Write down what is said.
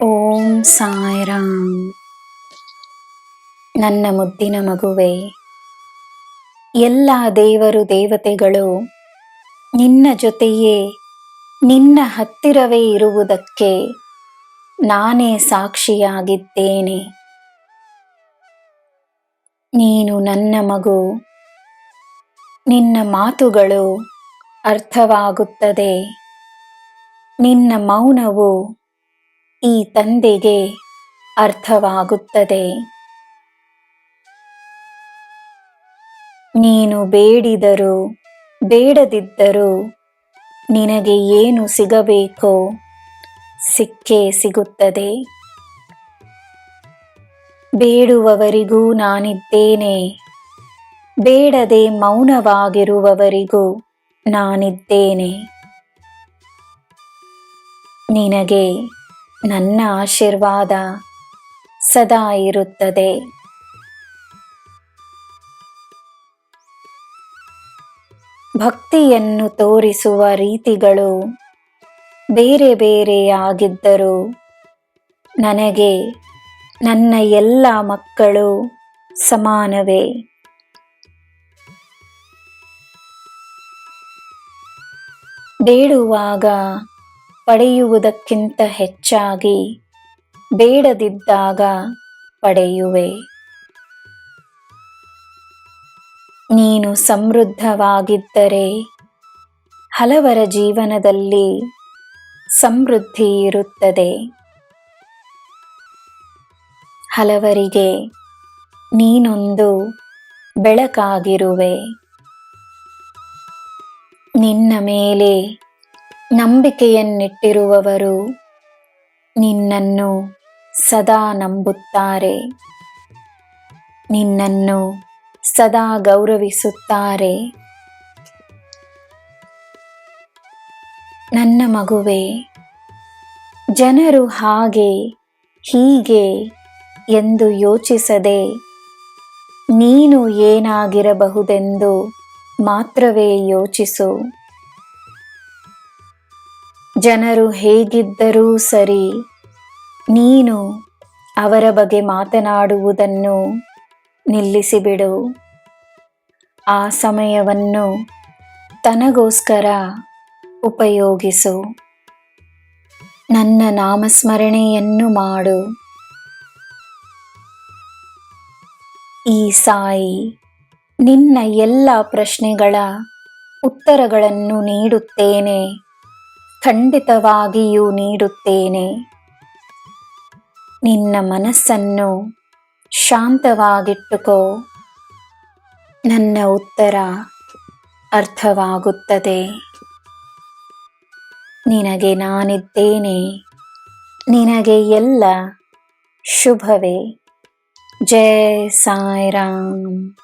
ಓಂ ಸಾಯಿರಾಮ್. ನನ್ನ ಮುದ್ದಿನ ಮಗುವೆ, ಎಲ್ಲ ದೇವರು ದೇವತೆಗಳು ನಿನ್ನ ಜೊತೆಯೇ ನಿನ್ನ ಹತ್ತಿರವೇ ಇರುವುದಕ್ಕೆ ನಾನೇ ಸಾಕ್ಷಿಯಾಗಿದ್ದೇನೆ. ನೀನು ನನ್ನ ಮಗು. ನಿನ್ನ ಮಾತುಗಳು ಅರ್ಥವಾಗುತ್ತದೆ. ನಿನ್ನ ಮೌನವು ಈ ತಂದೆಗೆ ಅರ್ಥವಾಗುತ್ತದೆ. ನೀನು ಬೇಡಿದರೂ ಬೇಡದಿದ್ದರೂ ನಿನಗೆ ಏನು ಸಿಗಬೇಕೋ ಸಿಕ್ಕೇ ಸಿಗುತ್ತದೆ. ಬೇಡುವವರಿಗೂ ನಾನಿದ್ದೇನೆ, ಬೇಡದೆ ಮೌನವಾಗಿರುವವರಿಗೂ ನಾನಿದ್ದೇನೆ. ನಿನಗೆ ನನ್ನ ಆಶೀರ್ವಾದ ಸದಾ ಇರುತ್ತದೆ. ಭಕ್ತಿಯನ್ನು ತೋರಿಸುವ ರೀತಿಗಳು ಬೇರೆ ಬೇರೆಯಾಗಿದ್ದರೂ ನನಗೆ ನನ್ನ ಎಲ್ಲ ಮಕ್ಕಳು ಸಮಾನವೇ. ಬೇಡುವಾಗ ಪಡೆಯುವುದಕ್ಕಿಂತ ಹೆಚ್ಚಾಗಿ ಬೇಡದಿದ್ದಾಗ ಪಡೆಯುವೆ. ನೀನು ಸಮೃದ್ಧವಾಗಿದ್ದರೆ ಹಲವರ ಜೀವನದಲ್ಲಿ ಸಮೃದ್ಧಿ ಇರುತ್ತದೆ. ಹಲವರಿಗೆ ನೀನೊಂದು ಬೆಳಕಾಗಿರುವೆ. ನಿನ್ನ ಮೇಲೆ ನಂಬಿಕೆಯನ್ನಿಟ್ಟಿರುವವರು ನಿನ್ನನ್ನು ಸದಾ ನಂಬುತ್ತಾರೆ, ನಿನ್ನನ್ನು ಸದಾ ಗೌರವಿಸುತ್ತಾರೆ. ನನ್ನ ಮಗುವೆ, ಜನರು ಹಾಗೆ ಹೀಗೆ ಎಂದು ಯೋಚಿಸದೆ ನೀನು ಏನಾಗಿರಬಹುದೆಂದು ಮಾತ್ರವೇ ಯೋಚಿಸು. ಜನರು ಹೇಗಿದ್ದರೂ ಸರಿ, ನೀನು ಅವರ ಬಗ್ಗೆ ಮಾತನಾಡುವುದನ್ನು ನಿಲ್ಲಿಸಿಬಿಡು. ಆ ಸಮಯವನ್ನು ತನಗೋಸ್ಕರ ಉಪಯೋಗಿಸು. ನನ್ನ ನಾಮಸ್ಮರಣೆಯನ್ನು ಮಾಡು. ಈ ಸಾಯಿ ನಿನ್ನ ಎಲ್ಲ ಪ್ರಶ್ನೆಗಳ ಉತ್ತರಗಳನ್ನು ನೀಡುತ್ತೇನೆ, ಖಂಡಿತವಾಗಿಯೂ ನೀಡುತ್ತೇನೆ. ನಿನ್ನ ಮನಸ್ಸನ್ನು ಶಾಂತವಾಗಿಟ್ಟುಕೋ. ನನ್ನ ಉತ್ತರ ಅರ್ಥವಾಗುತ್ತದೆ. ನಿನಗೆ ನಾನಿದ್ದೇನೆ. ನಿನಗೆ ಎಲ್ಲ ಶುಭವೇ. ಜೈ ಸಾಯಿರಾಮ್.